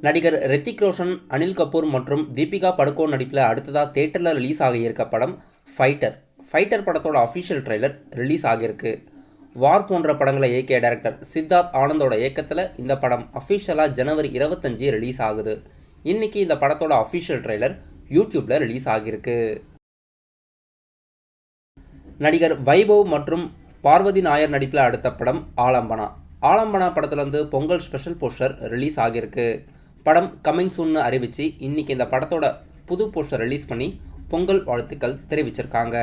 நடிகர் ரித்திக் ரோஷன், அனில் கபூர் மற்றும் தீபிகா படுகோன் நடிப்பில் அடுத்ததாக தேட்டரில் ரிலீஸ் ஆகியிருக்க படம் ஃபைட்டர். ஃபைட்டர் படத்தோட அஃபிஷியல் ட்ரெய்லர் ரிலீஸ் ஆகியிருக்கு. வார் போன்ற படங்களை இயக்கிய டைரக்டர் சித்தார்த் ஆனந்தோட இயக்கத்தில் இந்த படம் அஃபிஷியலாக ஜனவரி 25 ரிலீஸ் ஆகுது. இன்னைக்கு இந்த படத்தோட அஃபிஷியல் ட்ரெய்லர் யூடியூப்பில் ரிலீஸ் ஆகியிருக்கு. நடிகர் வைபவ் மற்றும் பார்வதி நாயர் நடிப்பில் அடுத்த படம் ஆலம்பனா. ஆலம்பனா படத்துலேருந்து பொங்கல் ஸ்பெஷல் போஸ்டர் ரிலீஸ் ஆகியிருக்கு. படம் கமிங் சூன்னு அறிவித்து இன்னைக்கு இந்த படத்தோட புது போஸ்டர் ரிலீஸ் பண்ணி பொங்கல் வாழ்த்துக்கள் தெரிவிச்சிருக்காங்க.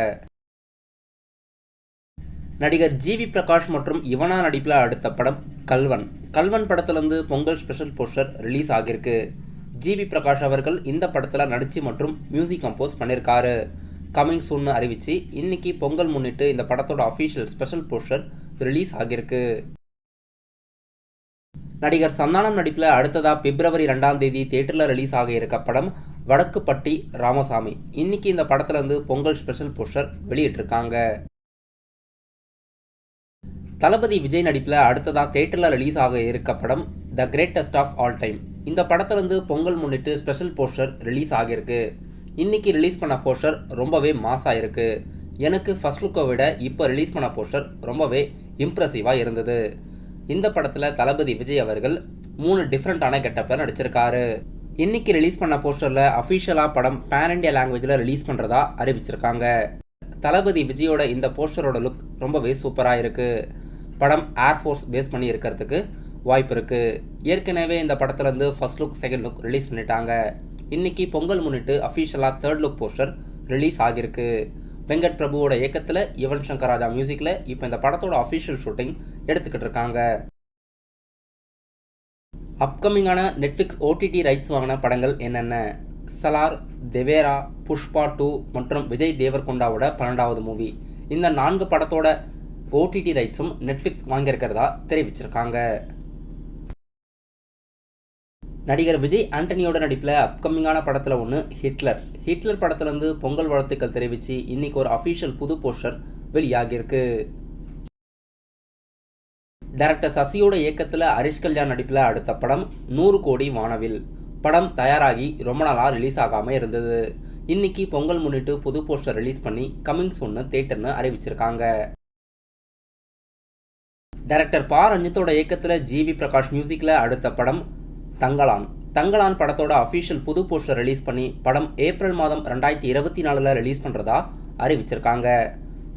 நடிகர் ஜிவி பிரகாஷ் மற்றும் யுவனா நடிப்பில் அடுத்த படம் கல்வன். கல்வன் படத்துலேருந்து பொங்கல் ஸ்பெஷல் போஸ்டர் ரிலீஸ் ஆகியிருக்கு. ஜிவி பிரகாஷ் அவர்கள் இந்த படத்தில் நடிச்சு மற்றும் மியூசிக் கம்போஸ் பண்ணியிருக்காரு. கமிங் சூன்னு அறிவித்து இன்னைக்கு பொங்கல் முன்னிட்டு இந்த படத்தோட அஃபிஷியல் ஸ்பெஷல் போஸ்டர் ரிலீஸ் ஆகியிருக்கு. நடிகர் சந்தானம் நடிப்பில் அடுத்ததாக பிப்ரவரி 2 தியேட்டரில் ரிலீஸ் ஆக இருக்க படம் வடக்குப்பட்டி ராமசாமி. இன்னைக்கு இந்த படத்துலேருந்து பொங்கல் ஸ்பெஷல் போஸ்டர் வெளியிட்டிருக்காங்க. தளபதி விஜய் நடிப்பில் அடுத்ததாக தியேட்டரில் ரிலீஸ் ஆக இருக்க படம் the greatest of all time. இந்த படத்துலேருந்து பொங்கல் முன்னிட்டு ஸ்பெஷல் போஸ்டர் ரிலீஸ் ஆகியிருக்கு. இன்னைக்கு ரிலீஸ் பண்ண போஸ்டர் ரொம்பவே மாஸாக இருக்கு. எனக்கு ஃபர்ஸ்ட் லுக்கை விட இப்போ ரிலீஸ் பண்ண போஸ்டர் ரொம்பவே இம்ப்ரெசிவாக இருந்தது. இந்த படத்தில் தளபதி விஜய் அவர்கள் 3 டிஃப்ரெண்ட்டான கெட்டப்பில் நடிச்சிருக்காரு. இன்னைக்கு ரிலீஸ் பண்ண போஸ்டரில் அஃபிஷியலாக படம் பேன் இண்டியா லாங்குவேஜில் ரிலீஸ் பண்ணுறதா அறிவிச்சிருக்காங்க. தளபதி விஜயோட இந்த போஸ்டரோட லுக் ரொம்பவே சூப்பராக இருக்குது. படம் ஏர்ஃபோர்ஸ் பேஸ் பண்ணி இருக்கிறதுக்கு வாய்ப்பு இருக்குது. ஏற்கனவே இந்த படத்துலேருந்து first look, second look release பண்ணிட்டாங்க. இன்னைக்கு பொங்கல் முன்னிட்டு அஃபிஷியலாக தேர்ட் லுக் போஸ்டர் ரிலீஸ் ஆகியிருக்கு. வெங்கட் பிரபுவோட இயக்கத்தில் யுவன் சங்கர் ராஜா மியூசிக்கில் இப்போ இந்த படத்தோட அஃபிஷியல் ஷூட்டிங் எடுத்துக்கிட்டு இருக்காங்க. அப்கமிங்கான நெட்ஃப்ளிக்ஸ் OTT ரைட்ஸ் வாங்கின படங்கள் என்னென்ன? சலார், தேவேரா, புஷ்பா 2 மற்றும் விஜய் தேவர்கொண்டாவோட 12வது மூவி. இந்த 4 படத்தோட OTT ரைட்ஸும் நெட்ஃப்ளிக்ஸ் வாங்கியிருக்கிறதா தெரிவிச்சிருக்காங்க. நடிகர் விஜய் ஆண்டனியோட நடிப்பில் அப்கமிங்கான படத்தில் ஒன்று ஹிட்லர். ஹிட்லர் படத்துலேருந்து பொங்கல் வாழ்த்துக்கள் தெரிவித்து இன்னைக்கு ஒரு அஃபிஷியல் புது போஸ்டர் வெளியாகியிருக்கு. டைரக்டர் சசியோட இயக்கத்தில் ஹரிஷ் கல்யாண் நடிப்பில் அடுத்த படம் 100 கோடி வானவில். படம் தயாராகி ரொம்ப நாளாக ரிலீஸ் ஆகாமல் இருந்தது. இன்னைக்கு பொங்கல் முன்னிட்டு புது போஸ்டர் ரிலீஸ் பண்ணி கமிங் சூன்னு தியேட்டர்னு அறிவிச்சிருக்காங்க. டைரக்டர் பா ரஞ்சித்தோட இயக்கத்தில் ஜிவி பிரகாஷ் மியூசிக்கில் அடுத்த படம் தங்கலான். தங்கலான் படத்தோட அஃபிஷியல் புது போஸ்டர் ரிலீஸ் பண்ணி படம் ஏப்ரல் மாதம் 2024 ரிலீஸ் பண்ணுறதா அறிவிச்சிருக்காங்க.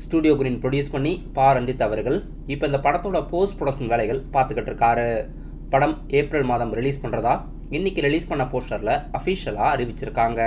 ஸ்டூடியோ கிரீன் ப்ரொடியூஸ் பண்ணி பா ரஞ்சித் அவர்கள் இப்போ இந்த படத்தோட போஸ்ட் ப்ரொடக்ஷன் வேலைகள் பார்த்துக்கிட்டு இருக்காரு. படம் ஏப்ரல் மாதம் ரிலீஸ் பண்ணுறதா இன்னைக்கு ரிலீஸ் பண்ண போஸ்டரில் அஃபிஷியலாக அறிவிச்சிருக்காங்க.